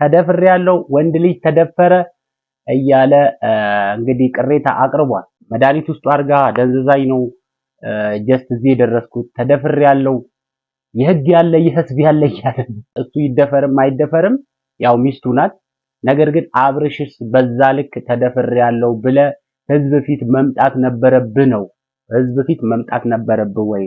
ተደፍሬያለሁ፣ ወንድ ልጅ ተደፈረ እያለ እንግዲህ ቅሬታ አቅርቧል። መድኃኒት ውስጡ አድርጋ ደንዝዛኝ ነው ጀስት እዚህ የደረስኩት፣ ተደፍሬያለሁ፣ የህግ ያለ የህዝብ ያለ እያለ እሱ ይደፈርም አይደፈርም ያው ሚስቱ ናት። ነገር ግን አብርሽስ በዛ ልክ ተደፍሬያለሁ ብለ ህዝብ ፊት መምጣት ነበረብህ ነው? ህዝብ ፊት መምጣት ነበረብህ ወይ?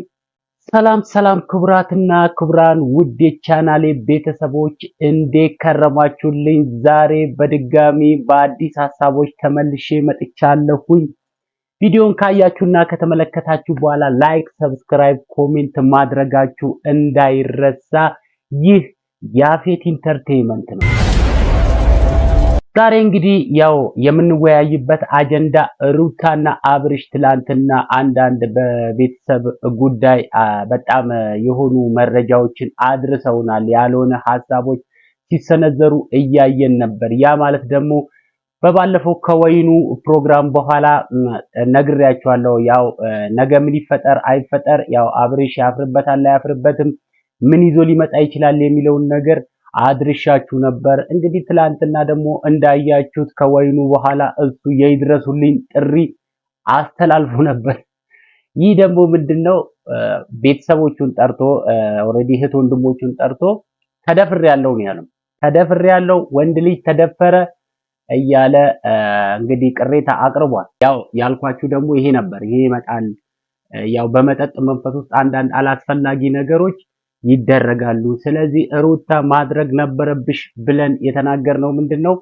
ሰላም ሰላም ክቡራትና ክቡራን ውድ የቻናሌ ቤተሰቦች እንዴት ከረማችሁልኝ? ዛሬ በድጋሚ በአዲስ ሀሳቦች ተመልሼ መጥቻለሁኝ። ቪዲዮን ካያችሁና ከተመለከታችሁ በኋላ ላይክ፣ ሰብስክራይብ፣ ኮሜንት ማድረጋችሁ እንዳይረሳ። ይህ ያፌት ኢንተርቴይንመንት ነው። ዛሬ እንግዲህ ያው የምንወያይበት አጀንዳ ሩታና አብርሽ ትላንትና አንዳንድ በቤተሰብ ጉዳይ በጣም የሆኑ መረጃዎችን አድርሰውናል። ያልሆነ ሀሳቦች ሲሰነዘሩ እያየን ነበር። ያ ማለት ደግሞ በባለፈው ከወይኑ ፕሮግራም በኋላ ነግሬያችኋለሁ። ያው ነገ ምን ይፈጠር አይፈጠር ያው አብርሽ ያፍርበታል አያፍርበትም፣ ምን ይዞ ሊመጣ ይችላል የሚለውን ነገር አድርሻችሁ ነበር። እንግዲህ ትላንትና ደግሞ እንዳያችሁት ከወይኑ በኋላ እሱ የይድረሱልኝ ጥሪ አስተላልፎ ነበር። ይህ ደግሞ ምንድነው ቤተሰቦቹን ጠርቶ ኦሬዲ እህት ወንድሞቹን ጠርቶ ተደፍሬያለሁ ነው ያለው። ተደፍሬያለሁ፣ ወንድ ልጅ ተደፈረ እያለ እንግዲህ ቅሬታ አቅርቧል። ያው ያልኳችሁ ደግሞ ይሄ ነበር። ይሄ ይመጣል። ያው በመጠጥ መንፈስ ውስጥ አንዳንድ አላስፈላጊ ነገሮች ይደረጋሉ። ስለዚህ ሩታ ማድረግ ነበረብሽ ብለን የተናገርነው ምንድነው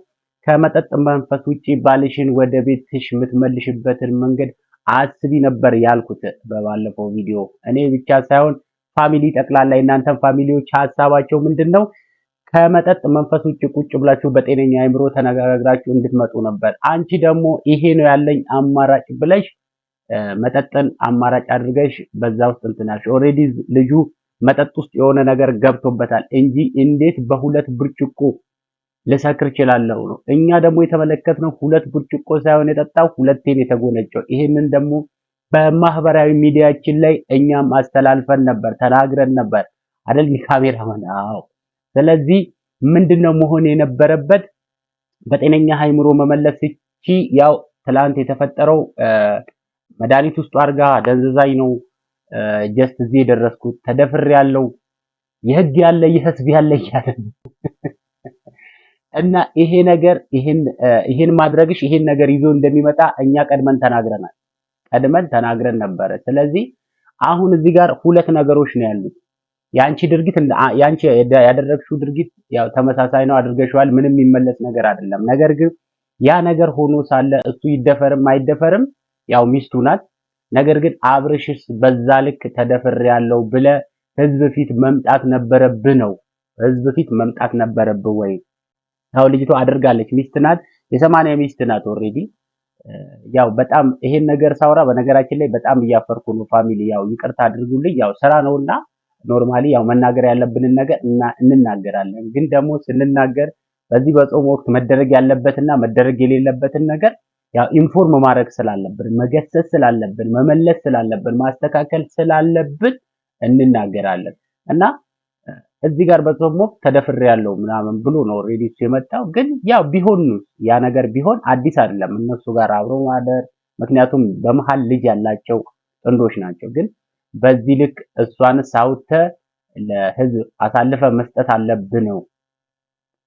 ከመጠጥ መንፈስ ውጪ ባልሽን ወደ ቤትሽ የምትመልሽበትን መንገድ አስቢ ነበር ያልኩት በባለፈው ቪዲዮ። እኔ ብቻ ሳይሆን ፋሚሊ ጠቅላላ እናንተም ፋሚሊዎች ሀሳባቸው ምንድነው ከመጠጥ መንፈስ ውጪ ቁጭ ብላችሁ በጤነኛ አይምሮ ተነጋግራችሁ እንድትመጡ ነበር። አንቺ ደግሞ ይሄ ነው ያለኝ አማራጭ ብለሽ መጠጥን አማራጭ አድርገሽ በዛ ውስጥ እንትናሽ ኦሬዲ ልጁ መጠጥ ውስጥ የሆነ ነገር ገብቶበታል እንጂ እንዴት በሁለት ብርጭቆ ልሰክር እችላለሁ ነው። እኛ ደግሞ የተመለከትነው ሁለት ብርጭቆ ሳይሆን የጠጣው ሁለቴን የተጎነጨው። ይሄንን ደግሞ በማህበራዊ ሚዲያችን ላይ እኛም አስተላልፈን ነበር፣ ተናግረን ነበር አይደል ካሜራማን? አዎ። ስለዚህ ምንድነው መሆን የነበረበት በጤነኛ አይምሮ መመለስ እቺ ያው ትላንት የተፈጠረው መድኃኒት ውስጡ አድርጋ ደንዝዛኝ ነው ጀስት እዚህ የደረስኩት፣ ተደፍሬያለሁ፣ የህግ ያለ የህዝብ ያለ እያለ እና ይሄ ነገር ይሄን ማድረግሽ ይሄን ነገር ይዞ እንደሚመጣ እኛ ቀድመን ተናግረን ነበረ። ስለዚህ አሁን እዚህ ጋር ሁለት ነገሮች ነው ያሉት። ያንቺ ድርጊት ያንቺ ያደረግሽው ድርጊት ያው ተመሳሳይ ነው፣ አድርገሽዋል። ምንም የሚመለስ ነገር አይደለም። ነገር ግን ያ ነገር ሆኖ ሳለ እሱ ይደፈርም አይደፈርም ያው ሚስቱ ናት። ነገር ግን አብርሽስ በዛ ልክ ተደፍሬያለሁ ብለ ህዝብ ፊት መምጣት ነበረብህ ነው? ህዝብ ፊት መምጣት ነበረብህ ወይ? ያው ልጅቷ አድርጋለች። ሚስት ናት፣ የ80 ሚስት ናት ኦሬዲ። ያው በጣም ይሄን ነገር ሳውራ በነገራችን ላይ በጣም እያፈርኩ ነው ፋሚሊ። ያው ይቅርታ አድርጉልኝ። ያው ስራ ነውና ኖርማሊ ያው መናገር ያለብንን ነገር እንናገራለን። ግን ደግሞ ስንናገር በዚህ በጾም ወቅት መደረግ ያለበትና መደረግ የሌለበትን ነገር ያው ኢንፎርም ማድረግ ስላለብን፣ መገሰጽ ስላለብን፣ መመለስ ስላለብን፣ ማስተካከል ስላለብን እንናገራለን። እና እዚህ ጋር በጾም ወቅት ተደፍሬያለሁ ምናምን ብሎ ነው ኦሬዲ የመጣው። ግን ያው ቢሆን ያ ነገር ቢሆን አዲስ አይደለም እነሱ ጋር አብሮ ማደር፣ ምክንያቱም በመሃል ልጅ ያላቸው ጥንዶች ናቸው። ግን በዚህ ልክ እሷን ሳውተ ለህዝብ አሳልፈ መስጠት አለብህ ነው።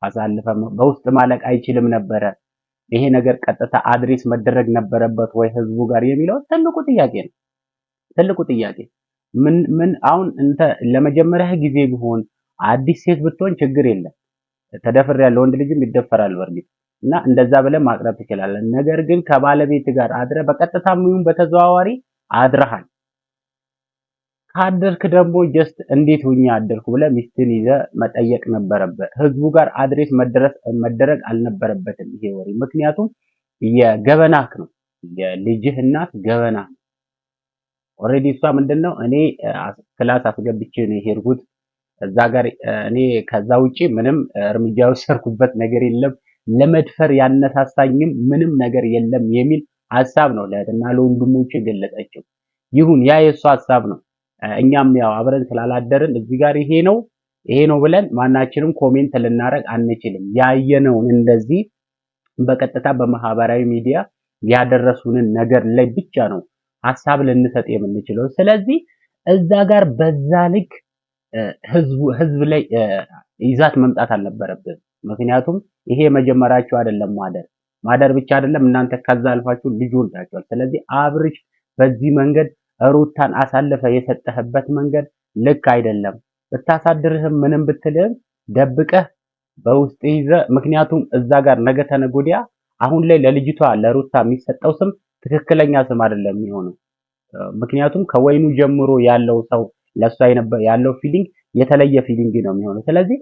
አሳልፈ በውስጥ ማለቅ አይችልም ነበረ። ይሄ ነገር ቀጥታ አድሬስ መደረግ ነበረበት ወይ ህዝቡ ጋር የሚለው ትልቁ ጥያቄ ነው። ትልቁ ጥያቄ ምን አሁን እንተ ለመጀመሪያ ጊዜ ቢሆን አዲስ ሴት ብትሆን ችግር የለም። ተደፍሬያለሁ፣ ወንድ ልጅም ይደፈራል በርግጥ እና እንደዛ ብለን ማቅረብ ትችላለን። ነገር ግን ከባለቤት ጋር አድረ በቀጥታም ይሁን በተዘዋዋሪ አድረሃል። ካደርክ ደግሞ ጀስት እንዴት ሆኛ አደርኩ ብለ ሚስትን ይዘ መጠየቅ ነበረበት። ህዝቡ ጋር አድሬስ መደረግ አልነበረበትም ይሄ ወሬ። ምክንያቱም የገበናክ ነው፣ የልጅህ እናት ገበና ነው። ኦሬዲ እሷ ምንድነው እኔ ክላስ አስገብቼ ነው የሄድኩት እዛ ጋር እኔ ከዛ ውጪ ምንም እርምጃ ወሰድኩበት ነገር የለም፣ ለመድፈር ያነሳሳኝም ምንም ነገር የለም የሚል ሐሳብ ነው ለእህትና ለወንድሞቹ የገለጸችው። ይሁን ያ የሷ ሐሳብ ነው። እኛም ያው አብረን ስላላደርን እዚህ ጋር ይሄ ነው ይሄ ነው ብለን ማናችንም ኮሜንት ልናረግ አንችልም። ያየነውን እንደዚህ በቀጥታ በማህበራዊ ሚዲያ ያደረሱንን ነገር ላይ ብቻ ነው ሀሳብ ልንሰጥ የምንችለው። ስለዚህ እዛ ጋር በዛ ልክ ህዝብ ላይ ይዛት መምጣት አልነበረብን። ምክንያቱም ይሄ መጀመሪያቸው አይደለም። ማደር ብቻ አይደለም፣ እናንተ ከዛ አልፋችሁ ልጅ ወልዳችኋል። ስለዚህ አብርሽ በዚህ መንገድ ሩታን አሳልፈ የሰጠህበት መንገድ ልክ አይደለም። ብታሳድርህም ምንም ብትልህም ደብቀህ በውስጥ ይዘህ፣ ምክንያቱም እዛ ጋር ነገ ተነገ ወዲያ አሁን ላይ ለልጅቷ ለሩታ የሚሰጠው ስም ትክክለኛ ስም አይደለም የሚሆነው። ምክንያቱም ከወይኑ ጀምሮ ያለው ሰው ለሷ ያለው ፊሊንግ የተለየ ፊሊንግ ነው የሚሆነው። ስለዚህ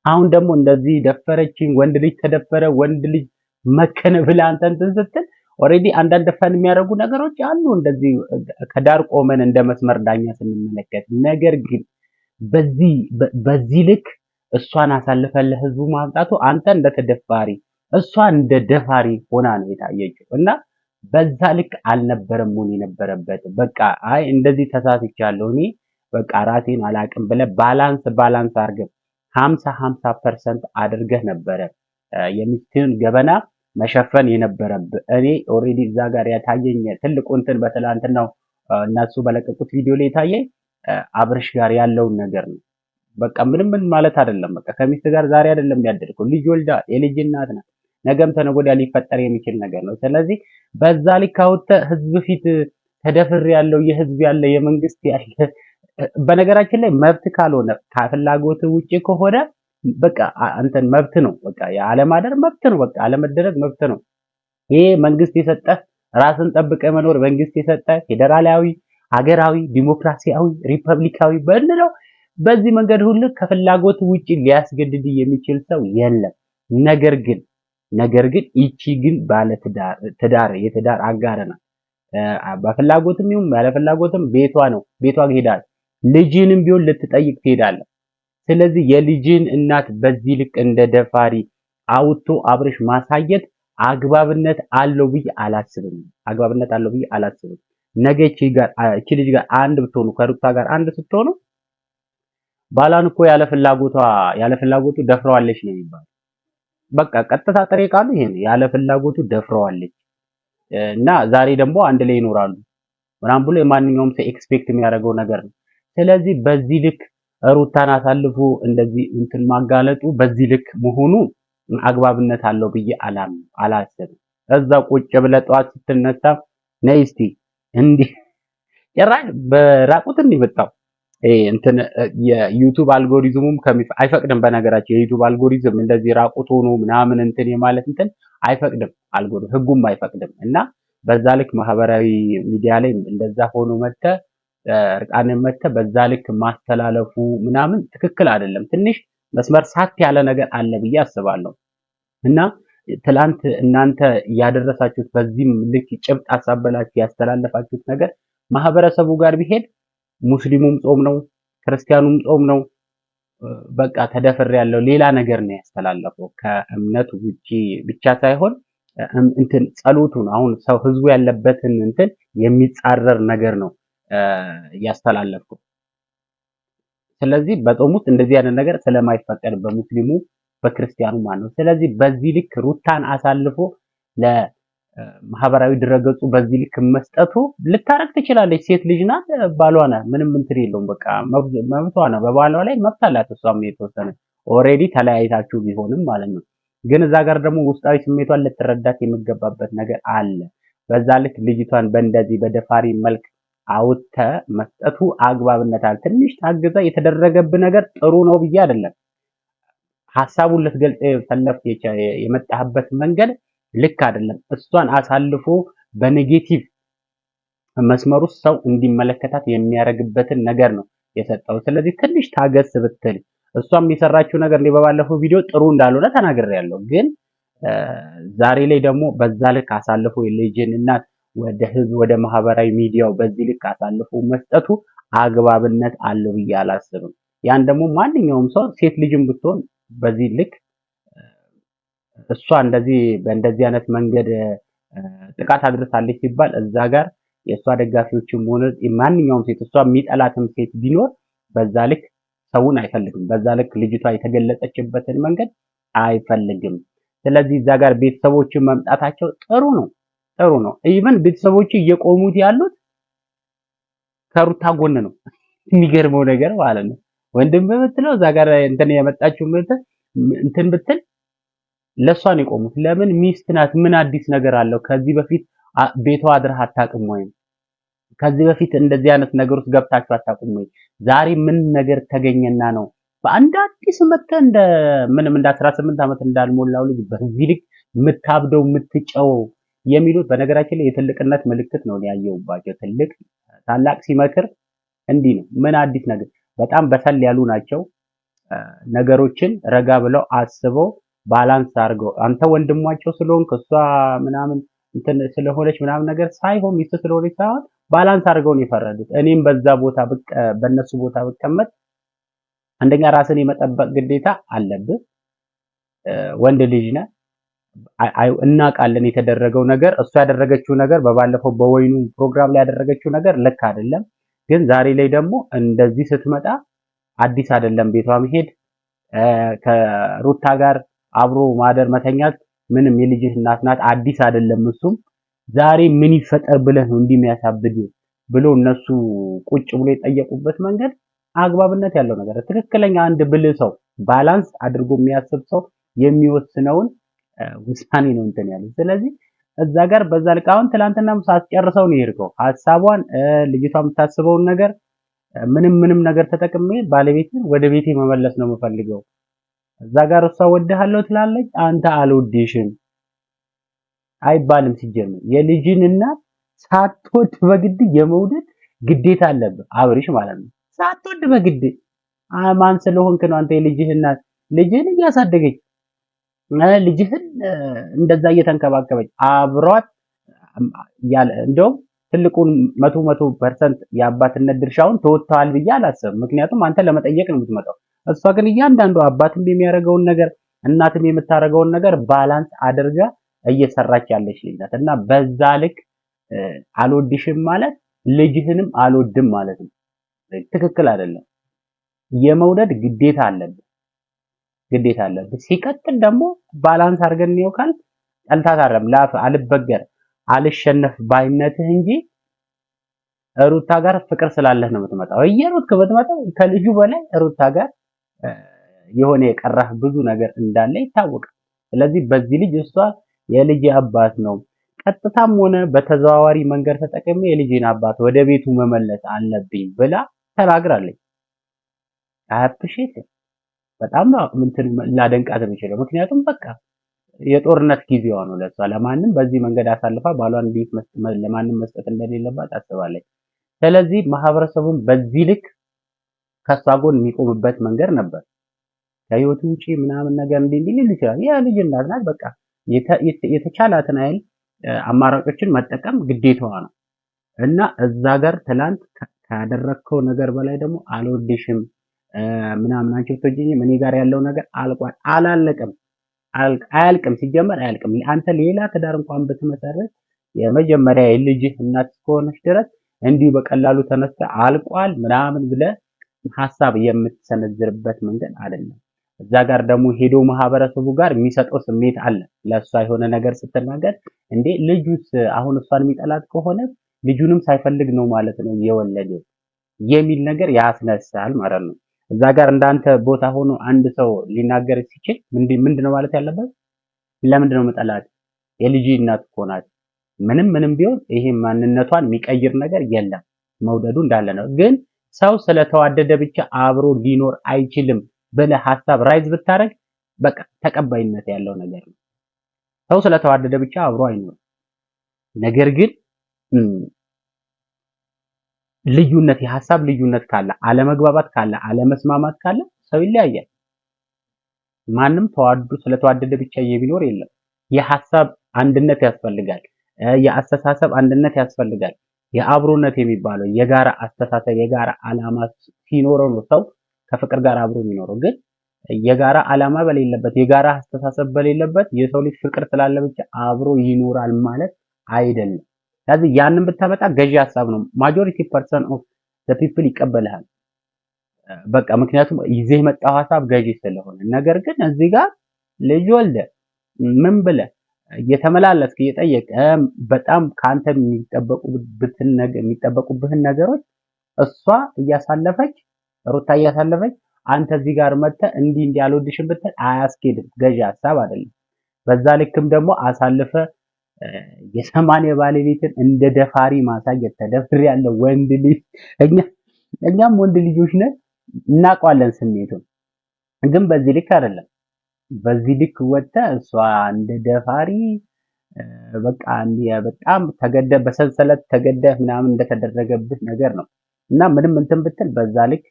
አሁን ደግሞ እንደዚህ ደፈረችኝ፣ ወንድ ልጅ ተደፈረ፣ ወንድ ልጅ መከነ ብለህ አንተ እንትን ስትል ኦልሬዲ አንዳንድ ፈን የሚያደርጉ ነገሮች አሉ፣ እንደዚህ ከዳር ቆመን እንደ መስመር ዳኛ ስንመለከት። ነገር ግን በዚህ ልክ እሷን አሳልፈን ለህዝቡ ማምጣቱ አንተ እንደ ተደፋሪ እሷ እንደ ደፋሪ ሆና ነው የታየችው እና በዛ ልክ አልነበረም መሆን የነበረበት። በቃ አይ እንደዚህ ተሳስቻለሁ እኔ በቃ ራሴን አላቅም ብለህ ባላንስ አድርገህ 50% አድርገህ ነበረ የሚስትን ገበና መሸፈን የነበረብህ። እኔ ኦልሬዲ እዛ ጋር ያታየኝ ትልቁ እንትን በትላንትናው እነሱ በለቀቁት ቪዲዮ ላይ የታየኝ አብርሽ ጋር ያለውን ነገር ነው። በቃ ምንም ማለት አይደለም። በቃ ከሚስት ጋር ዛሬ አይደለም ያደርገው፣ ልጅ ወልዳ የልጅ እናት ናት። ነገም ተነገ ወዲያ ሊፈጠር የሚችል ነገር ነው። ስለዚህ በዛ ልክ አውጥተህ ህዝብ ፊት ተደፍር ያለው የህዝብ ያለ የመንግስት ያለ በነገራችን ላይ መብት ካልሆነ ከፍላጎት ውጪ ከሆነ በቃ አንተን መብት ነው። በቃ ያለማደር መብት ነው። በቃ አለመደረግ መብት ነው። ይሄ መንግስት የሰጠህ ራስን ጠብቀህ መኖር መንግስት የሰጠህ ፌዴራላዊ፣ ሀገራዊ፣ ዲሞክራሲያዊ፣ ሪፐብሊካዊ በእንለው በዚህ መንገድ ሁሉ ከፍላጎት ውጪ ሊያስገድድ የሚችል ሰው የለም። ነገር ግን ይቺ ግን ባለ የትዳር አጋር ናት። በፍላጎትም ይሁን ያለ ፍላጎትም ቤቷ ነው። ቤቷ ሄዳል። ልጅንም ቢሆን ልትጠይቅ ትሄዳለህ። ስለዚህ የልጅን እናት በዚህ ልክ እንደ ደፋሪ አውጥቶ አብርሽ ማሳየት አግባብነት አለው ብዬ አላስብም። ነገ እቺ ልጅ ጋር አንድ ብትሆኑ ከሩታ ጋር አንድ ስትሆኑ ባሏን እኮ ያለ ፍላጎቱ ደፍረዋለች ነው የሚባለው። በቃ ቀጥታ ጥሬ ቃሉ ይሄ ነው። ያለ ፍላጎቱ ደፍረዋለች እና ዛሬ ደግሞ አንድ ላይ ይኖራሉ ምናምን ብሎ የማንኛውም ሰው ኤክስፔክት የሚያደርገው ነገር ነው። ስለዚህ በዚህ ልክ ሩታን አሳልፎ እንደዚህ እንትን ማጋለጡ በዚህ ልክ መሆኑ አግባብነት አለው ብዬ አላስብም። እዛ ቁጭ ብለህ ጠዋት ስትነሳ ነይ እስቲ እንዲህ ጭራሽ በራቁት እንዲመጣው እንትን የዩቲዩብ አልጎሪዝሙም አይፈቅድም። በነገራችን የዩቲዩብ አልጎሪዝም እንደዚህ ራቁት ሆኖ ምናምን እንትን የማለት እንትን አይፈቅድም፣ ህጉም አይፈቅድም። እና በዛ ልክ ማህበራዊ ሚዲያ ላይ እንደዛ ሆኖ እርቃንን በዛ ልክ ማስተላለፉ ምናምን ትክክል አይደለም። ትንሽ መስመር ሳት ያለ ነገር አለ ብዬ አስባለሁ። እና ትላንት እናንተ ያደረሳችሁት በዚህም ልክ ጭብጥ አሳበላችሁ ያስተላለፋችሁት ነገር ማህበረሰቡ ጋር ቢሄድ ሙስሊሙም ጾም ነው፣ ክርስቲያኑም ጾም ነው። በቃ ተደፍር ያለው ሌላ ነገር ነው ያስተላለፈው። ከእምነቱ ውጪ ብቻ ሳይሆን እንትን ጸሎቱን አሁን ሰው ህዝቡ ያለበትን እንትን የሚጻረር ነገር ነው ያስተላለፈው። ስለዚህ በጾም ውስጥ እንደዚህ አይነት ነገር ስለማይፈቀድ በሙስሊሙ በክርስቲያኑ ማለት ነው። ስለዚህ በዚህ ልክ ሩታን አሳልፎ ለማህበራዊ ድረገጹ በዚህ ልክ መስጠቱ ልታረግ ትችላለች። ሴት ልጅ ናት፣ ባሏ ናት፣ ምንም እንትን የለውም። በቃ መብቷ ነው። በባሏ ላይ መብት አላት እሷም የተወሰነ ኦልሬዲ ተለያይታችሁ ቢሆንም ማለት ነው። ግን እዛ ጋር ደግሞ ውስጣዊ ስሜቷን ልትረዳት የሚገባበት ነገር አለ። በዛ ልክ ልጅቷን በእንደዚህ በደፋሪ መልክ አውጥተ መስጠቱ አግባብነት አለ። ትንሽ ታግዛ የተደረገብህ ነገር ጥሩ ነው ብዬ አይደለም። ሐሳቡን ልትገልጽ የመጣህበት መንገድ ልክ አይደለም። እሷን አሳልፎ በኔጌቲቭ መስመር ውስጥ ሰው እንዲመለከታት የሚያደርግበትን ነገር ነው የሰጠው። ስለዚህ ትንሽ ታገስ ብትል እሷም የሰራችው ነገር ላይ በባለፈው ቪዲዮ ጥሩ እንዳልሆነ ተናግሬያለሁ። ግን ዛሬ ላይ ደግሞ በዛ ልክ አሳልፎ የልጅን እናት ወደ ህዝብ ወደ ማህበራዊ ሚዲያው በዚህ ልክ አሳልፎ መስጠቱ አግባብነት አለው ብዬ አላስብም። ያን ደግሞ ማንኛውም ሰው ሴት ልጅም ብትሆን በዚህ ልክ እሷ በእንደዚህ አይነት መንገድ ጥቃት አድርሳለች ሲባል እዛ ጋር የእሷ ደጋፊዎችም ሆነ ማንኛውም ሴት እሷ የሚጠላትም ሴት ቢኖር በዛ ልክ ሰውን አይፈልግም። በዛ ልክ ልጅቷ የተገለጸችበትን መንገድ አይፈልግም። ስለዚህ እዛ ጋር ቤተሰቦችን መምጣታቸው ጥሩ ነው። ኢቭን ቤተሰቦቹ እየቆሙት ያሉት ከሩታ ጎን ነው። የሚገርመው ነገር ማለት ነው። ወንድም ብትለው እዛ ጋር እንትን የመጣችው እንትን ብትል ለሷ ነው የቆሙት። ለምን ሚስት ናት። ምን አዲስ ነገር አለው? ከዚህ በፊት ቤቷ አድረህ አታውቅም ወይ? ከዚህ በፊት እንደዚህ አይነት ነገር ውስጥ ገብታችሁ አታውቁም ወይ? ዛሬ ምን ነገር ተገኘና ነው በአንድ አዲስ መጥተህ እንደ ምንም እንደ 18 ዓመት እንዳልሞላው ልጅ በዚህ ልክ የምታብደው የምትጨው የሚሉት በነገራችን ላይ የትልቅነት ምልክት ነው ያየሁባቸው። ታላቅ ሲመክር እንዲህ ነው። ምን አዲስ ነገር በጣም በሰል ያሉ ናቸው። ነገሮችን ረጋ ብለው አስበው ባላንስ አድርገው አንተ ወንድሟቸው ስለሆንክ እሷ ምናምን እንትን ስለሆነች ምናምን ነገር ሳይሆን ሚስት ስለሆነች ሳይሆን ባላንስ አድርገው ነው የፈረዱት። እኔም በዛ ቦታ በእነሱ ቦታ ብቀመጥ አንደኛ ራስን የመጠበቅ ግዴታ አለብህ። ወንድ ልጅ ነህ። እናውቃለን የተደረገው ነገር እሷ ያደረገችው ነገር በባለፈው በወይኑ ፕሮግራም ላይ ያደረገችው ነገር ልክ አይደለም። ግን ዛሬ ላይ ደግሞ እንደዚህ ስትመጣ አዲስ አይደለም ቤቷ መሄድ ከሩታ ጋር አብሮ ማደር መተኛት ምንም የልጅህ እናት ናት አዲስ አይደለም። እሱም ዛሬ ምን ይፈጠር ብለህ ነው እንዲህ የሚያሳብድ ብሎ እነሱ ቁጭ ብሎ የጠየቁበት መንገድ አግባብነት ያለው ነገር ትክክለኛ አንድ ብልህ ሰው ባላንስ አድርጎ የሚያስብ ሰው የሚወስነውን ውሳኔ ነው እንትን ያለው። ስለዚህ እዛ ጋር በዛ ልክ አሁን ትላንትናም ሳትጨርሰው ነው የሄድከው ሐሳቧን ልጅቷ የምታስበውን ነገር ምንም ነገር ተጠቅሜ ባለቤትን ወደ ቤቴ መመለስ ነው የምፈልገው። እዛ ጋር እሷ ወድሃለሁ ትላለች፣ አንተ አልወድሽም አይባልም። ሲጀምር የልጅን እናት ሳትወድ በግድ የመውደድ ግዴታ አለብህ አብርሽ ማለት ነው። ሳትወድ በግድ ማን ስለሆንክ ነው አንተ የልጅህ እናት? ልጅህን እያሳደገች ልጅህን እንደዛ እየተንከባከበች አብሯት ያለ እንደውም ትልቁን 100% የአባትነት ድርሻውን ተወጥተዋል ብዬ አላስብም። ምክንያቱም አንተ ለመጠየቅ ነው የምትመጣው። እሷ ግን እያንዳንዱ አባትም የሚያደርገውን ነገር እናትም የምታደርገውን ነገር ባላንስ አድርጋ እየሰራች ያለች ልጅ ናት እና በዛ ልክ አልወድሽም ማለት ልጅህንም አልወድም ማለት ነው። ትክክል አይደለም። የመውደድ ግዴታ አለብህ። ሲቀጥል ደግሞ ባላንስ አድርገን ነው ካል ጠልታት አይደለም ላፍ አልበገር አልሸነፍ ባይነትህ እንጂ ሩታ ጋር ፍቅር ስላለህ ነው የምትመጣው። እየሩት ብትመጣው ከልጁ በላይ ሩታ ጋር የሆነ የቀረህ ብዙ ነገር እንዳለ ይታወቃል። ስለዚህ በዚህ ልጅ እሷ የልጅ አባት ነው ቀጥታም ሆነ በተዘዋዋሪ መንገድ ተጠቅሜ የልጅን አባት ወደ ቤቱ መመለስ አለብኝ ብላ ተናግራለች። አፕሪሼት በጣም ነው እንትን ላደንቃት የምችለው። ምክንያቱም በቃ የጦርነት ጊዜዋ ነው ለሷ። ለማንም በዚህ መንገድ አሳልፋ ባሏን ቤት ለማንም መስጠት እንደሌለባት አስባለች። ስለዚህ ማህበረሰቡን በዚህ ልክ ከሷ ጎን የሚቆምበት መንገድ ነበር። ከህይወት ውጪ ምናምን ነገር እንዲል ይችላል። ያ ልጅ እናት ናት። በቃ የተቻላትን አይል አማራጮችን መጠቀም ግዴታዋ ነው እና እዛ ጋር ትላንት ካደረግከው ነገር በላይ ደግሞ አልወድሽም ምናምን አንቺ ብትወጂኝም እኔ ጋር ያለው ነገር አልቋል። አላለቀም፣ አያልቅም። ሲጀመር አያልቅም። አንተ ሌላ ትዳር እንኳን ብትመሰረት የመጀመሪያ የልጅህ እናት እስከሆነች ድረስ እንዲሁ በቀላሉ ተነስተ አልቋል ምናምን ብለህ ሐሳብ የምትሰነዝርበት መንገድ አይደለም። እዛ ጋር ደግሞ ሄዶ ማህበረሰቡ ጋር የሚሰጠው ስሜት አለ። ለሷ የሆነ ነገር ስትናገር እንዴ ልጁስ አሁን እሷን የሚጠላት ከሆነ ልጁንም ሳይፈልግ ነው ማለት ነው የወለደው የሚል ነገር ያስነሳል ማለት ነው። እዛ ጋር እንዳንተ ቦታ ሆኖ አንድ ሰው ሊናገር ሲችል ምንድነው ማለት ያለበት? ለምንድን ነው መጠላት? የልጅ እናት እኮ ናት። ምንም ቢሆን ይሄ ማንነቷን የሚቀይር ነገር የለም። መውደዱ እንዳለ ነው። ግን ሰው ስለተዋደደ ብቻ አብሮ ሊኖር አይችልም ብለህ ሐሳብ ራይዝ ብታረግ በቃ ተቀባይነት ያለው ነገር ነው። ሰው ስለተዋደደ ብቻ አብሮ አይኖርም። ነገር ግን ልዩነት የሐሳብ ልዩነት ካለ፣ አለመግባባት ካለ፣ አለመስማማት ካለ ሰው ይለያያል። ማንም ስለተዋደደ ብቻ የሚኖር የለም። የሐሳብ አንድነት ያስፈልጋል። የአስተሳሰብ አንድነት ያስፈልጋል። የአብሮነት የሚባለው የጋራ አስተሳሰብ የጋራ ዓላማ ሲኖረው ነው ሰው ከፍቅር ጋር አብሮ የሚኖረው። ግን የጋራ ዓላማ በሌለበት የጋራ አስተሳሰብ በሌለበት የሰው ልጅ ፍቅር ስላለ ብቻ አብሮ ይኖራል ማለት አይደለም። ስለዚህ ያንን ብታመጣ ገዢ ሐሳብ ነው። ማጆሪቲ ፐርሰን ኦፍ ዘ ፒፕል ይቀበልሃል። በቃ ምክንያቱም ይዘህ የመጣው ሐሳብ ገዢ ስለሆነ። ነገር ግን እዚህ ጋር ልጅ ወልደህ ምን ብለህ እየተመላለስክ እየጠየቀ በጣም ከአንተ የሚጠበቁብህን ነገሮች እሷ እያሳለፈች ሩታ እያሳለፈች አንተ እዚህ ጋር መጥተህ እንዲህ አልወድሽም ብትል አያስኬድም። ገዢ ሐሳብ አይደለም። በዛ ልክም ደግሞ አሳልፈ የሰማንያ ባለቤትን እንደ ደፋሪ ማሳየት ተደፍሬያለሁ። ወንድ ልጅ እኛም ወንድ ልጆች ነን እናውቀዋለን ስሜቱን። ግን በዚህ ልክ አይደለም። በዚህ ልክ ወጥተህ እሷ እንደ ደፋሪ በቃ በጣም ተገደህ በሰንሰለት ተገደህ ምናምን እንደተደረገብህ ነገር ነው እና ምንም እንትን ብትል በዛ ልክ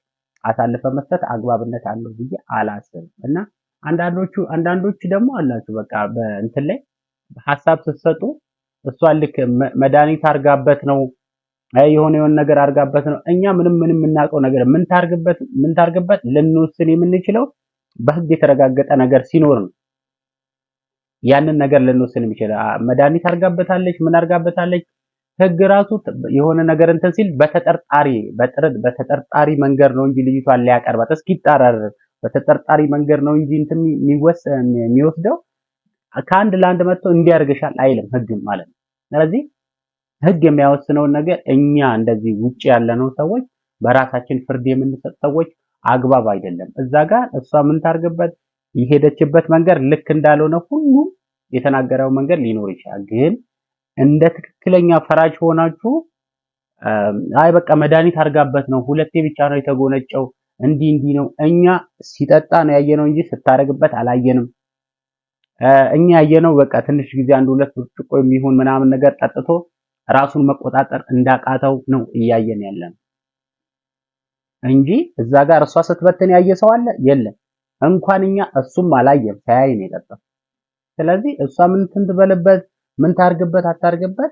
አሳልፈ መስጠት አግባብነት አለው ብዬ አላስብም። እና አንዳንዶቹ ደግሞ አላችሁ በቃ በእንትን ላይ ሐሳብ ስትሰጡ እሷን ልክ መድኃኒት አርጋበት ነው የሆነ ነገር አርጋበት ነው። እኛ ምንም የምናውቀው ነገር ምን ታርግበት ልንወስን የምንችለው በህግ የተረጋገጠ ነገር ሲኖር ነው። ያንን ነገር ልንወስን የሚችለው መድኃኒት አርጋበታለች ምን አርጋበታለች ህግ ራሱ የሆነ ነገር እንትን ሲል በተጠርጣሪ መንገድ ነው እንጂ ልጅቷን ሊያቀርባት እስኪጣራር በተጠርጣሪ መንገድ ነው እንጂ እንትን የሚወስደው ከአንድ ለአንድ መጥቶ እንዲያርግሻል አይልም ህግ ማለት ነው። ስለዚህ ህግ የሚያወስነውን ነገር እኛ እንደዚህ ውጪ ያለነው ሰዎች በራሳችን ፍርድ የምንሰጥ ሰዎች አግባብ አይደለም። እዛ ጋር እሷ ምን ታርግበት የሄደችበት መንገድ ልክ እንዳልሆነ ሁሉ የተናገረው መንገድ ሊኖር ይችላል። ግን እንደ ትክክለኛ ፈራጅ ሆናችሁ አይ በቃ መድኃኒት አርጋበት ነው ሁለቴ ብቻ ነው የተጎነጨው እንዲህ ነው እኛ ሲጠጣ ነው ያየነው እንጂ ስታረግበት አላየንም። እኛ ያየነው በቃ ትንሽ ጊዜ አንድ ሁለት ብርጭቆ የሚሆን ምናምን ነገር ጠጥቶ ራሱን መቆጣጠር እንዳቃተው ነው እያየን ያለን እንጂ እዛ ጋር እሷ ስትበትን ያየ ሰው አለ የለም። እንኳን እኛ እሱም አላየም ሳያይ ነው የጠጣው። ስለዚህ እሷ ምን ትንበለበት ምን ታርግበት አታርግበት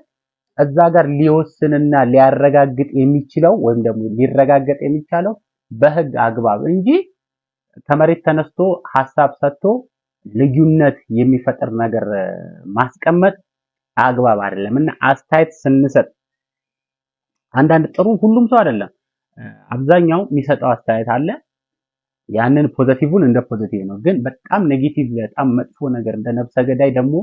እዛ ጋር ሊወስንና ሊያረጋግጥ የሚችለው ወይም ደግሞ ሊረጋገጥ የሚቻለው በህግ አግባብ እንጂ ከመሬት ተነስቶ ሐሳብ ሰጥቶ ልዩነት የሚፈጥር ነገር ማስቀመጥ አግባብ አይደለም። እና አስተያየት ስንሰጥ አንዳንድ ጥሩ ሁሉም ሰው አይደለም አብዛኛው የሚሰጠው አስተያየት አለ። ያንን ፖዚቲቭን እንደ ፖዚቲቭ ነው። ግን በጣም ኔጌቲቭ በጣም መጥፎ ነገር እንደ ነፍሰ ገዳይ ደግሞ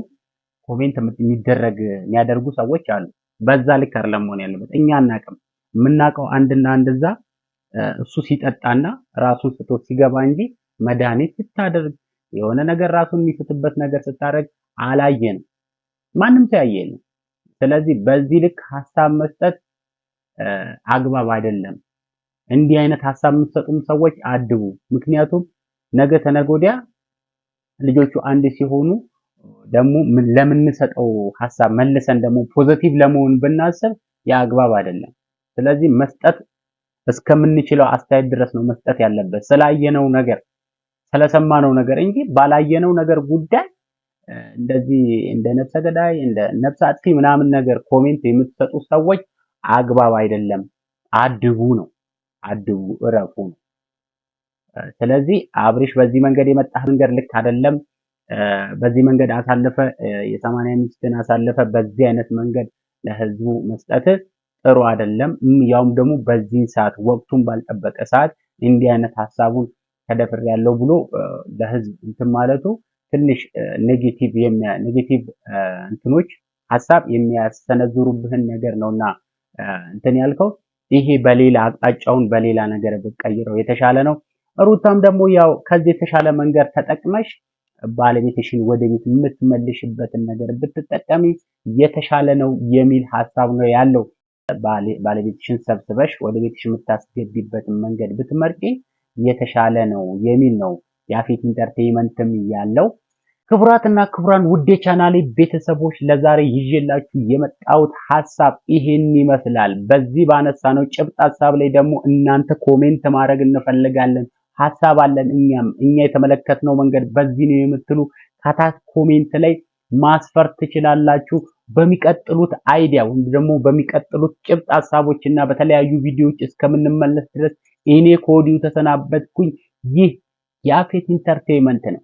ኮሜንት የሚያደርጉ ሰዎች አሉ። በዛ ልክ አይደለም መሆን ያለበት። እኛ አናውቅም። የምናውቀው አንድና አንድዛ እሱ ሲጠጣና ራሱን ስቶ ሲገባ እንጂ መድኃኒት ስታደርግ የሆነ ነገር ራሱን የሚስትበት ነገር ስታደርግ አላየንም። ማንም ሰው ያየልን። ስለዚህ በዚህ ልክ ሐሳብ መስጠት አግባብ አይደለም። እንዲህ አይነት ሐሳብ የምትሰጡም ሰዎች አድቡ። ምክንያቱም ነገ ተነጎዲያ ልጆቹ አንድ ሲሆኑ ደግሞ ለምንሰጠው ሐሳብ መልሰን ደግሞ ፖዚቲቭ ለመሆን ብናስብ የአግባብ አይደለም። ስለዚህ መስጠት እስከምንችለው አስተያየት ድረስ ነው መስጠት ያለበት ስላየነው ነገር ስለሰማነው ነገር እንጂ ባላየነው ነገር ጉዳይ እንደዚህ እንደ ነፍሰ ገዳይ እንደ ነፍሰ አጥፊ ምናምን ነገር ኮሜንት የምትሰጡ ሰዎች አግባብ አይደለም። አድቡ ነው። አድቡ እረፉ ነው። ስለዚህ አብርሽ በዚህ መንገድ የመጣህ መንገድ ልክ አይደለም። በዚህ መንገድ አሳልፈ የሰማንያ ሚስትን አሳልፈ በዚህ አይነት መንገድ ለህዝቡ መስጠት ጥሩ አይደለም። ያውም ደግሞ በዚህ ሰዓት ወቅቱን ባልጠበቀ ሰዓት እንዲህ አይነት ሐሳቡን ተደፍር ያለው ብሎ ለህዝብ እንትን ማለቱ ትንሽ ኔጌቲቭ እንትኖች ሐሳብ የሚያሰነዝሩብህን ነገር ነውና እንትን ያልከው ይሄ በሌላ አቅጣጫውን በሌላ ነገር ብትቀይረው የተሻለ ነው። ሩታም ደግሞ ያው ከዚህ የተሻለ መንገድ ተጠቅመሽ ባለቤትሽን ወደ ቤት የምትመልሽበትን ነገር ብትጠቀሚ የተሻለ ነው የሚል ሐሳብ ነው ያለው። ባለቤትሽን ሰብስበሽ ወደ ቤትሽ የምታስገቢበትን መንገድ ብትመርጪ የተሻለ ነው የሚል ነው ያፌት ኢንተርቴይንመንትም ያለው። ክቡራትና ክቡራን ውድ የቻናሌ ቤተሰቦች ለዛሬ ይዤላችሁ የመጣሁት ሐሳብ ይሄን ይመስላል። በዚህ ባነሳነው ጭብጥ ሐሳብ ላይ ደግሞ እናንተ ኮሜንት ማድረግ እንፈልጋለን። ሐሳብ አለን እኛ የተመለከትነው መንገድ በዚህ ነው የምትሉ ከታች ኮሜንት ላይ ማስፈር ትችላላችሁ። በሚቀጥሉት አይዲያ ወይም ደግሞ በሚቀጥሉት ጭብጥ ሐሳቦችና በተለያዩ ቪዲዮዎች እስከምንመለስ ድረስ እኔ ከወዲሁ ተሰናበትኩኝ። ይህ ያፌት ኢንተርቴይንመንት ነው።